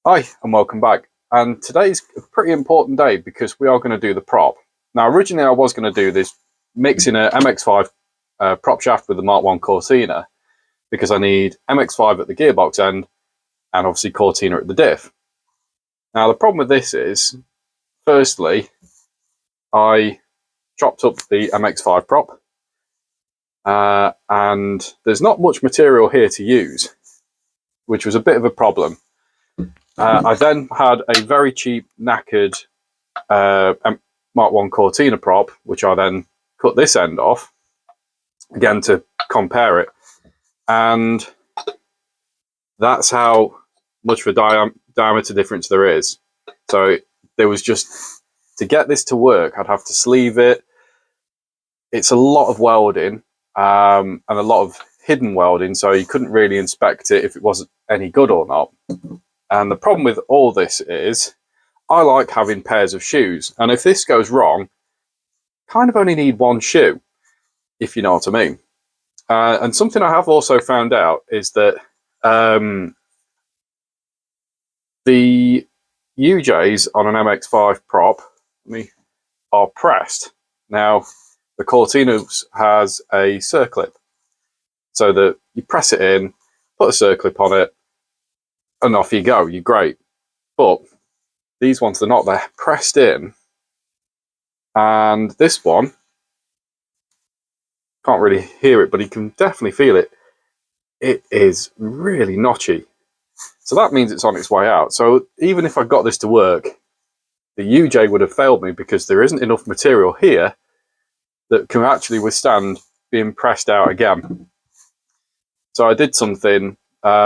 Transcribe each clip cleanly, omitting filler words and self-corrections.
Hi and welcome back. And today's a pretty important day because we are going to do the prop. Now originally I was going to do this mixing a MX5 prop shaft with the Mk1 Cortina because I need MX5 at the gearbox end and obviously Cortina at the diff. Now the problem with this is, firstly, I chopped up the MX5 prop and there's not much material here to use, which was a bit of a problem. I then had a very cheap, knackered Mk1 Cortina prop, which I then cut this end off, again to compare it. And that's how much of a diameter difference there is. So there was just, to get this to work, I'd have to sleeve it. It's a lot of welding and a lot of hidden welding, so you couldn't really inspect it if it wasn't any good or not. And the problem with all this is, I like having pairs of shoes. And if this goes wrong, kind of only need one shoe, if you know what I mean. And something I have also found out is that the UJs on an MX5 prop are pressed. Now, the Cortina has a circlip, so that you press it in, put a circlip on it, and off you go. You're great. But these ones, they're not. They're pressed in. And this one, can't really hear it, but you can definitely feel it. It is really notchy. So that means it's on its way out. So even if I got this to work, the UJ would have failed me because there isn't enough material here that can actually withstand being pressed out again. So I did something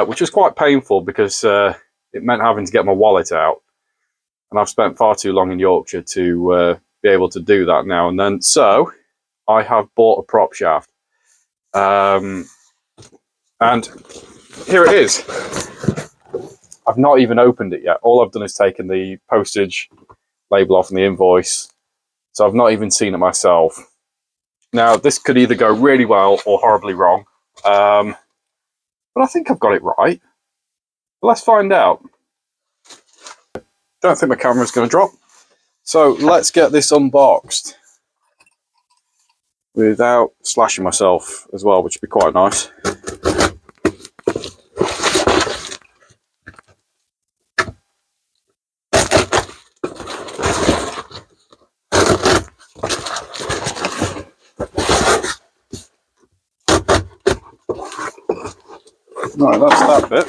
which was quite painful because it meant having to get my wallet out. And I've spent far too long in Yorkshire to be able to do that now and then. So I have bought a prop shaft. And here it is. I've not even opened it yet. All I've done is taken the postage label off and the invoice. So I've not even seen it myself. Now, this could either go really well or horribly wrong. But I think I've got it right. But let's find out. Don't think my camera's going to drop. So let's get this unboxed without slashing myself as well, which would be quite nice. Right, that's that bit.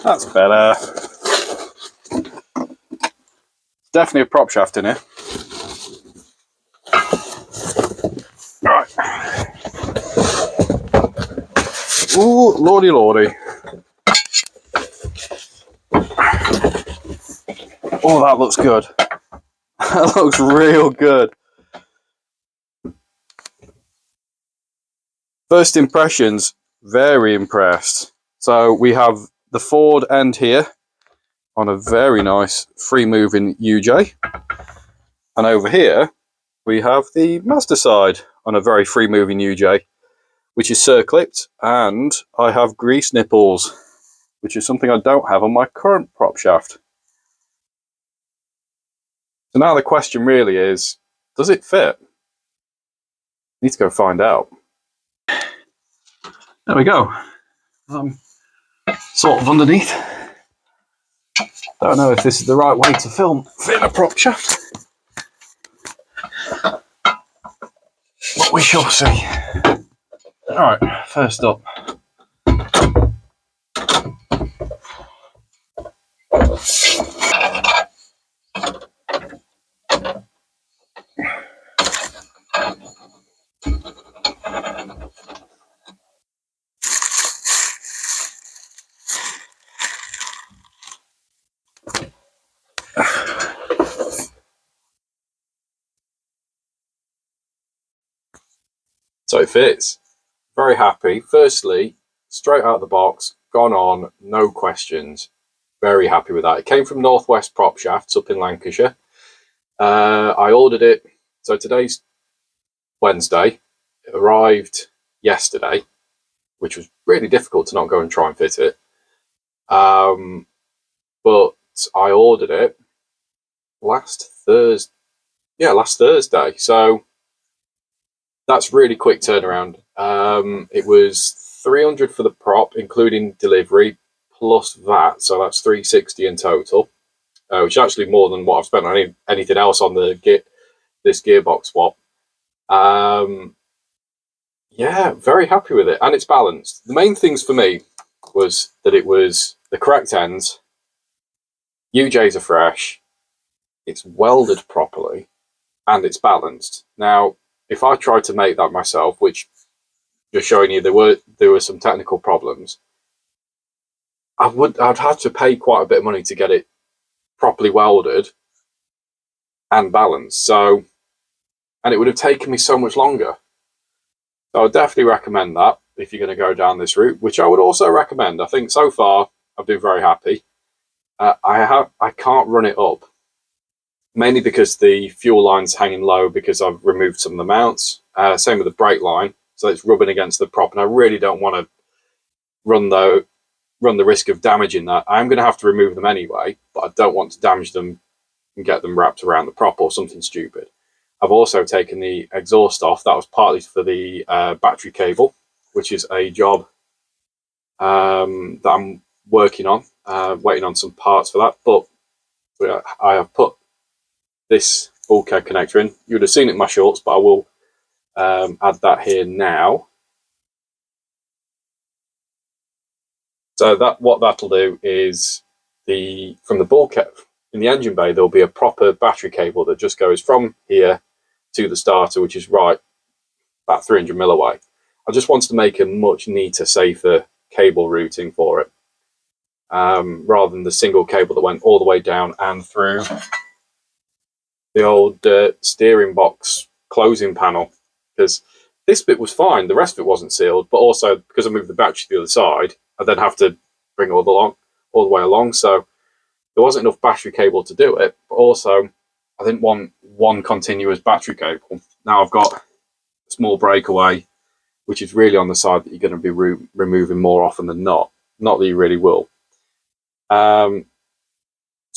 That's better. Definitely a prop shaft in here. Right. Ooh, lordy lordy. Oh, that looks good. That looks real good. First impressions, very impressed. So we have the Ford end here on a very nice free moving UJ. And over here, we have the Mazda side on a very free moving UJ, which is circlipped. And I have grease nipples, which is something I don't have on my current prop shaft. So now the question really is, does it fit? Need to go find out. There we go. Sort of underneath. Don't know if this is the right way to film fit a prop shaft, but we shall see. Alright, first up. So it fits. Very happy. Firstly, straight out of the box, gone on, no questions. very happy with that. It came from Northwest Prop Shafts up in Lancashire. I ordered it, so today's Wednesday. It arrived yesterday, which was really difficult to not go and try and fit it. But I ordered it last Thursday. Yeah, last Thursday. So that's really quick turnaround. It was $300 for the prop, including delivery plus VAT. So that's $360 in total, which is actually more than what I've spent on anything else on this gearbox swap. Yeah, very happy with it, and it's balanced. The main things for me was that it was the correct ends, UJs are fresh, it's welded properly, and it's balanced. Now, if I tried to make that myself, which just showing you there were some technical problems, I'd have to pay quite a bit of money to get it properly welded and balanced. So, and it would have taken me so much longer. So I would definitely recommend that if you're going to go down this route, which I would also recommend. I think so far I've been very happy. I can't run it up, mainly because the fuel line's hanging low because I've removed some of the mounts. Same with the brake line, so it's rubbing against the prop, and I really don't want to run the risk of damaging that. I'm going to have to remove them anyway, but I don't want to damage them and get them wrapped around the prop or something stupid. I've also taken the exhaust off. That was partly for the battery cable, which is a job that I'm working on, waiting on some parts for that. But I have put this bulkhead connector in. You would have seen it in my shorts, but I will add that here now. So what that'll do is from the bulkhead in the engine bay, there'll be a proper battery cable that just goes from here to the starter, which is right about 300 mil away. I just wanted to make a much neater, safer cable routing for it, rather than the single cable that went all the way down and through the old steering box closing panel. Because this bit was fine, the rest of it wasn't sealed, but also because I moved the battery to the other side, I then have to bring it all the way along. So there wasn't enough battery cable to do it, but also I didn't want one continuous battery cable. Now I've got a small breakaway, which is really on the side that you're going to be removing more often than not. Not that you really will. So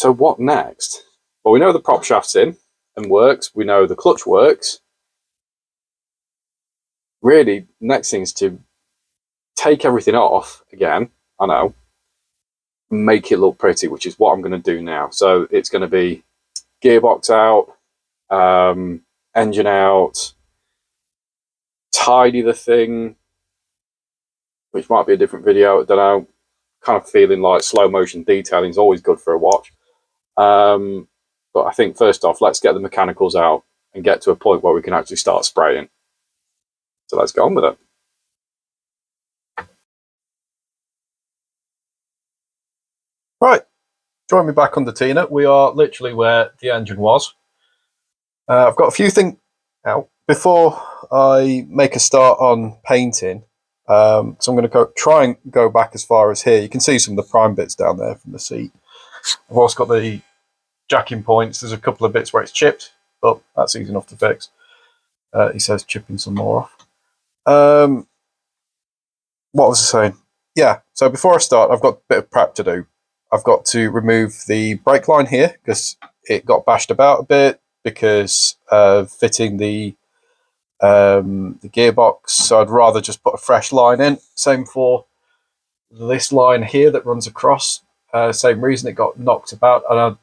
what next? Well, we know the prop shaft's in and works. We know the clutch works. Really, next thing is to take everything off again. I know. Make it look pretty, which is what I'm going to do now. So it's going to be gearbox out, engine out, tidy the thing, which might be a different video, I don't know. Kind of feeling like slow motion detailing is always good for a watch. But I think first off, let's get the mechanicals out and get to a point where we can actually start spraying. So let's go on with it. Right, join me back on the Tina. We are literally where the engine was. I've got a few things out before I make a start on painting. So I'm going to try and go back as far as here. You can see some of the prime bits down there from the seat. I've also got the jacking points. There's a couple of bits where it's chipped, but that's easy enough to fix. He says chipping some more off. What was I saying? Yeah, so before I start, I've got a bit of prep to do. I've got to remove the brake line here because it got bashed about a bit because of fitting the gearbox. So I'd rather just put a fresh line in. Same for this line here that runs across. Same reason it got knocked about, and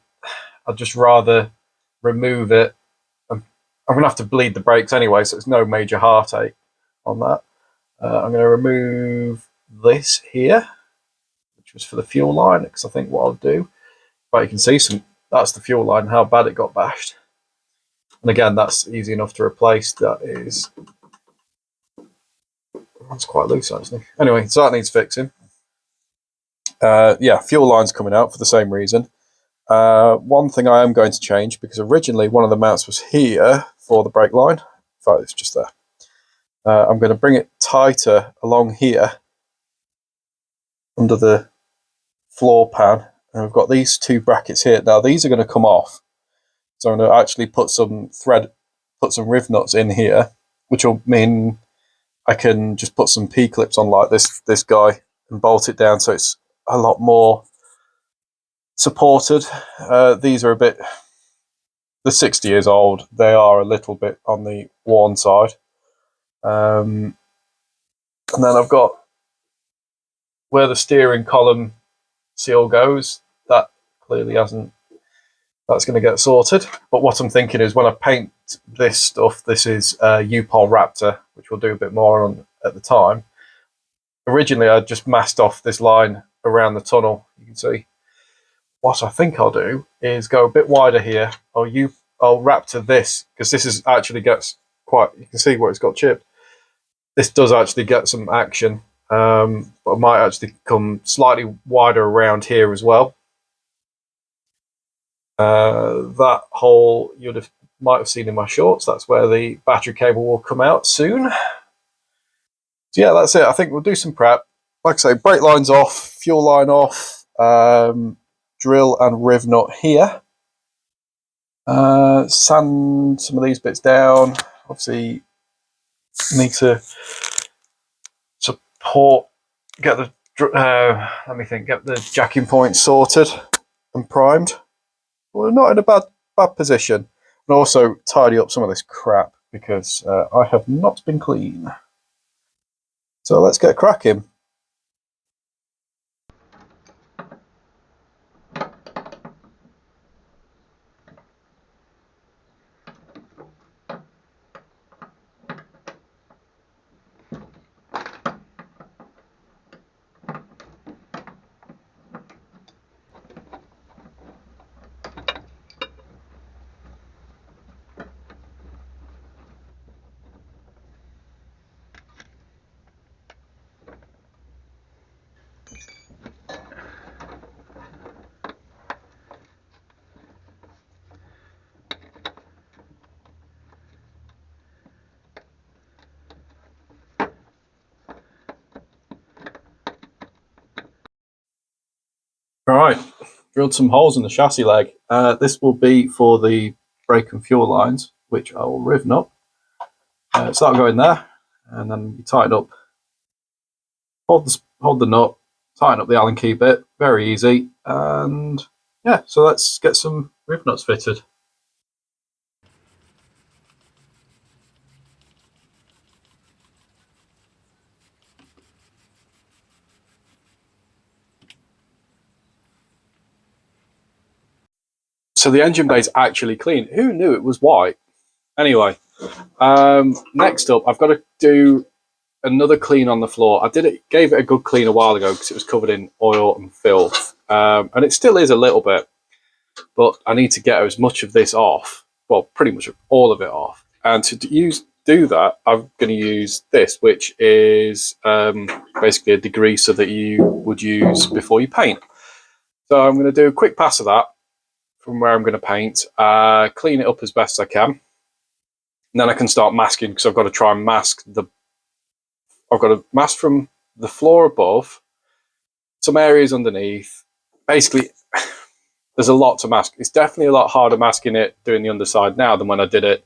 I'd just rather remove it. I'm going to have to bleed the brakes anyway, so it's no major heartache on that. I'm going to remove this here, which was for the fuel line, because I think what I'll do, but you can see that's the fuel line, how bad it got bashed. And again, that's easy enough to replace. That's quite loose actually. Anyway, so that needs fixing. Yeah, fuel line's coming out for the same reason. One thing I am going to change, because originally one of the mounts was here for the brake line. In fact, it's just there. I'm going to bring it tighter along here under the floor pan And we've got these two brackets here. Now these are going to come off. So I'm going to actually put some riv nuts in here, which will mean I can just put some P-clips on like this guy and bolt it down so it's a lot more supported. These are a bit, they're 60 years old. They are a little bit on the worn side. And then I've got where the steering column seal goes, that clearly hasn't, that's going to get sorted. But what I'm thinking is when I paint this stuff, this is U-Pol Raptor, which we'll do a bit more on at the time. Originally, I just masked off this line around the tunnel, you can see. What I think I'll do is go a bit wider here. I'll Raptor this, because this is actually gets quite, you can see where it's got chipped. This does actually get some action, but I might actually come slightly wider around here as well. That hole might have seen in my shorts. That's where the battery cable will come out soon. So yeah, that's it. I think we'll do some prep. Like I say, brake line's off, fuel line off, drill and riv nut here. Sand some of these bits down. Obviously, need to support, get the get the jacking point sorted and primed. We're not in a bad position. And also tidy up some of this crap because I have not been clean. So let's get cracking. All right, drilled some holes in the chassis leg. This will be for the brake and fuel lines, which I will riv nut. So that'll go in there, and then you tighten up, hold the nut, tighten up the Allen key bit, very easy. And yeah, so let's get some riv nuts fitted. So the engine bay is actually clean. Who knew it was white? Anyway, next up, I've got to do another clean on the floor. Gave it a good clean a while ago because it was covered in oil and filth, and it still is a little bit. But I need to get as much of this off, well, pretty much all of it off. And to do that, I'm going to use this, which is basically a degreaser that you would use before you paint. So I'm going to do a quick pass of that from where I'm going to paint, clean it up as best I can. And then I can start masking because I've got to try and mask I've got to mask from the floor above, some areas underneath. Basically, there's a lot to mask. It's definitely a lot harder masking it doing the underside now than when I did it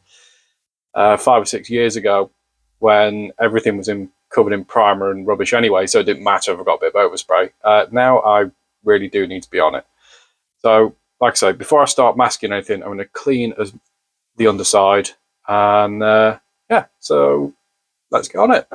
5 or 6 years ago when everything was covered in primer and rubbish anyway, so it didn't matter if I got a bit of overspray. Now I really do need to be on it. So, like I say, before I start masking anything, I'm going to clean the underside. And yeah, so let's get on it.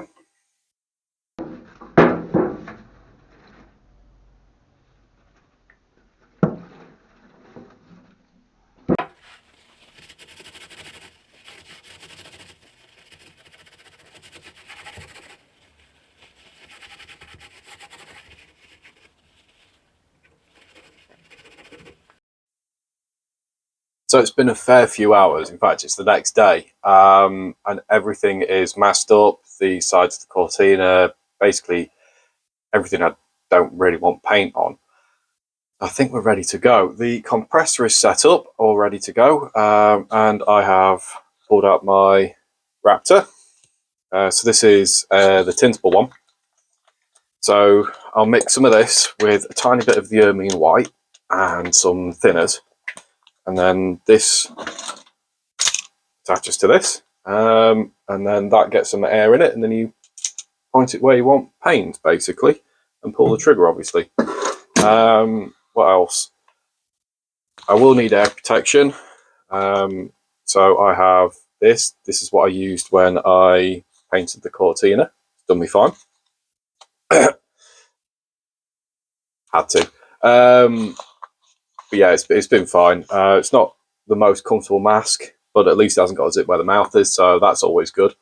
So it's been a fair few hours. In fact, it's the next day, and everything is masked up. The sides of the Cortina, basically everything I don't really want paint on. I think we're ready to go. The compressor is set up, all ready to go, and I have pulled out my Raptor. So this is the tintable one. So I'll mix some of this with a tiny bit of the ermine white, and some thinners, and then this attaches to this, and then that gets some air in it, and then you point it where you want paint, basically, and pull the trigger, obviously. What else? I will need air protection. So I have this. This is what I used when I painted the Cortina. It's done me fine. Had to. But yeah, it's been fine. It's not the most comfortable mask, but at least it hasn't got a zip where the mouth is, so that's always good.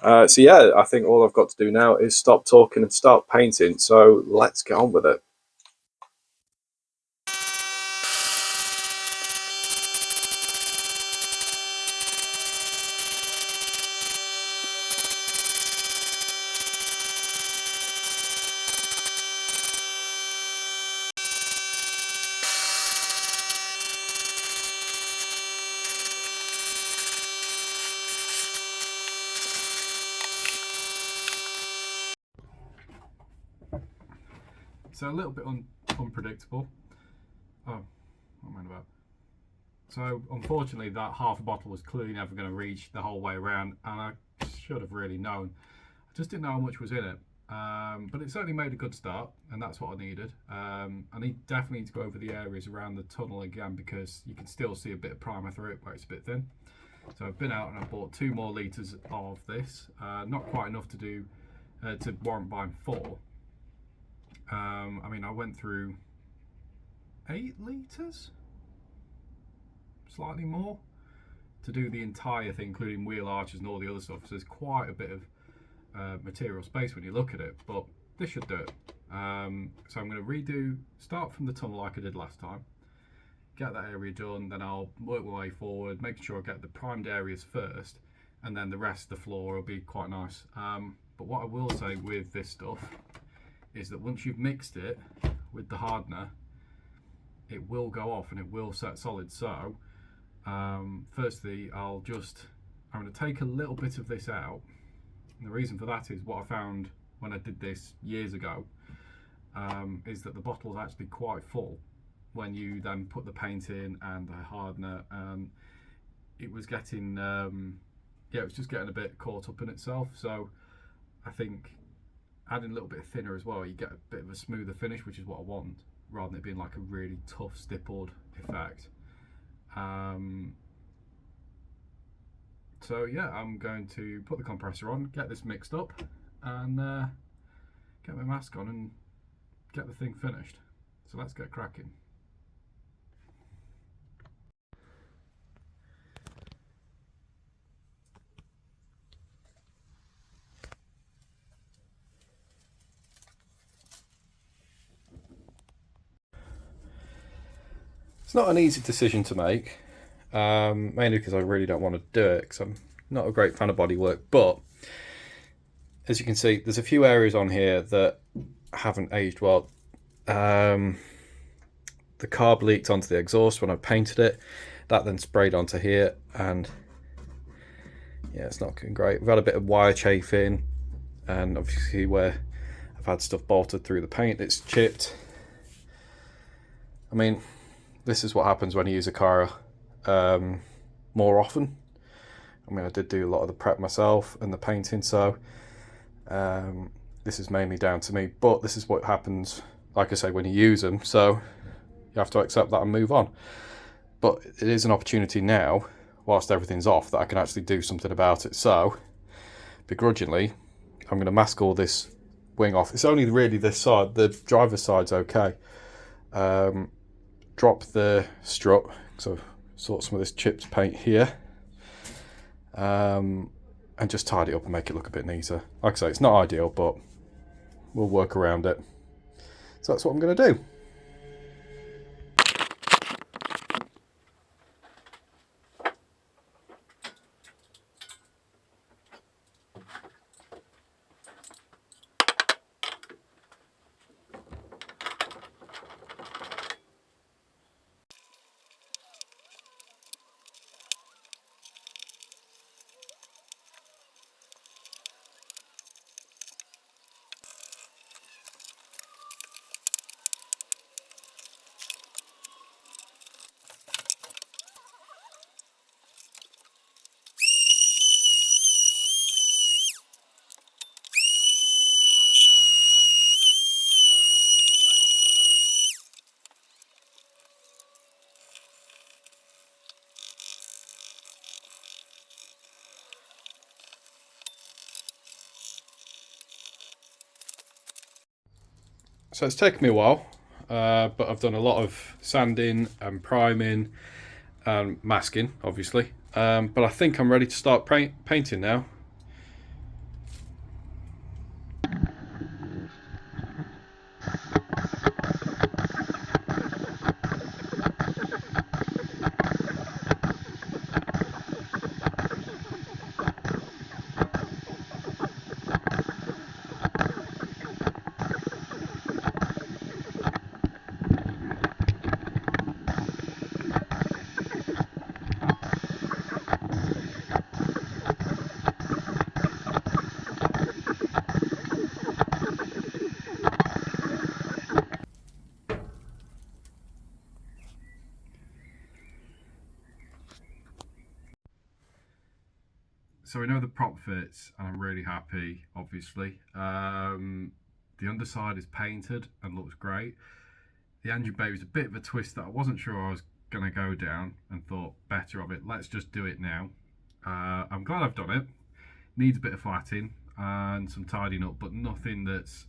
So yeah, I think all I've got to do now is stop talking and start painting. So let's get on with it. So a little bit unpredictable. Oh, what am I about? So unfortunately that half a bottle was clearly never going to reach the whole way around, and I should have really known. I just didn't know how much was in it. But it certainly made a good start, and that's what I needed. I definitely need to go over the areas around the tunnel again, because you can still see a bit of primer through it where it's a bit thin. So I've been out and I bought 2 more litres of this. Not quite enough to do to warrant buying 4. I mean, I went through 8 litres, slightly more, to do the entire thing, including wheel arches and all the other stuff. So there's quite a bit of material space when you look at it, but this should do it. So I'm going to start from the tunnel like I did last time, get that area done, then I'll work my way forward, making sure I get the primed areas first, and then the rest of the floor will be quite nice. But what I will say with this stuff is that once you've mixed it with the hardener, it will go off and it will set solid. So firstly, I'm going to take a little bit of this out. And the reason for that is what I found when I did this years ago, is that the bottle is actually quite full when you then put the paint in and the hardener, and it was getting it was just getting a bit caught up in itself. So I think adding a little bit thinner as well, you get a bit of a smoother finish, which is what I want, rather than it being like a really tough stippled effect. So yeah, I'm going to put the compressor on, get this mixed up, and get my mask on and get the thing finished. So let's get cracking. It's not an easy decision to make, mainly because I really don't want to do it, because I'm not a great fan of bodywork. But as you can see, there's a few areas on here that haven't aged well. The carb leaked onto the exhaust when I painted it. That then sprayed onto here, and yeah, it's not looking great. We've had a bit of wire chafing, and obviously where I've had stuff bolted through the paint, it's chipped. I mean, this is what happens when you use a car more often. I mean, I did do a lot of the prep myself and the painting, so this is mainly down to me. But this is what happens, like I say, when you use them. So you have to accept that and move on. But it is an opportunity now, whilst everything's off, that I can actually do something about it. So begrudgingly, I'm going to mask all this wing off. It's only really this side. The driver's side's okay. Drop the strut, so sort some of this chipped paint here, and just tidy it up and make it look a bit neater. Like I say, it's not ideal, but we'll work around it. So that's what I'm going to do. So it's taken me a while, but I've done a lot of sanding and priming and masking, obviously. But I think I'm ready to start painting now. So we know the prop fits, and I'm really happy, obviously. The underside is painted and looks great. The engine bay was a bit of a twist that I wasn't sure I was going to go down, and thought better of it. Let's just do it now. I'm glad I've done it. Needs a bit of flatting and some tidying up, but nothing that's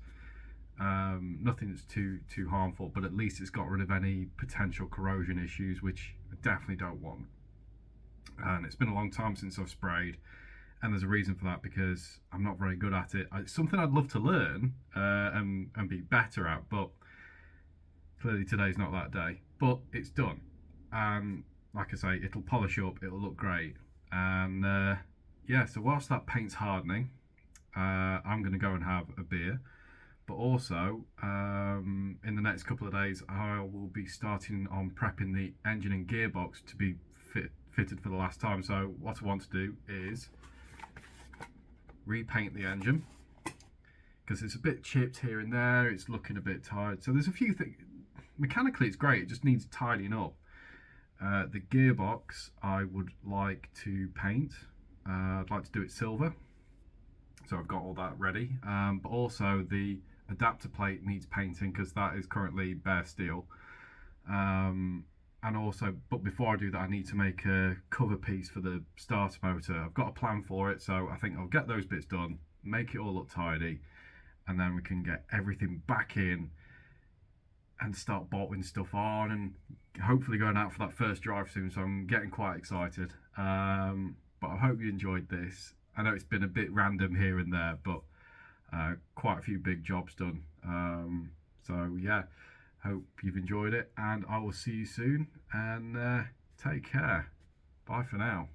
too harmful. But at least it's got rid of any potential corrosion issues, which I definitely don't want. And it's been a long time since I've sprayed, and there's a reason for that, because I'm not very good at it. It's something I'd love to learn and be better at, but clearly today's not that day. But it's done, and like I say, it'll polish up, it'll look great. And yeah, so whilst that paint's hardening, I'm going to go and have a beer. But also, in the next couple of days, I will be starting on prepping the engine and gearbox to be fitted for the last time. So what I want to do is repaint the engine, because it's a bit chipped here and there, it's looking a bit tired. So there's a few things. Mechanically it's great, it just needs tidying up. The gearbox I would like to paint. I'd like to do it silver, so I've got all that ready. But also the adapter plate needs painting, because that is currently bare steel. And also, but before I do that, I need to make a cover piece for the starter motor. I've got a plan for it, so I think I'll get those bits done, make it all look tidy, and then we can get everything back in and start bolting stuff on, and hopefully going out for that first drive soon. So I'm getting quite excited. But I hope you enjoyed this. I know it's been a bit random here and there, but quite a few big jobs done. So yeah, hope you've enjoyed it, and I will see you soon, and take care. Bye for now.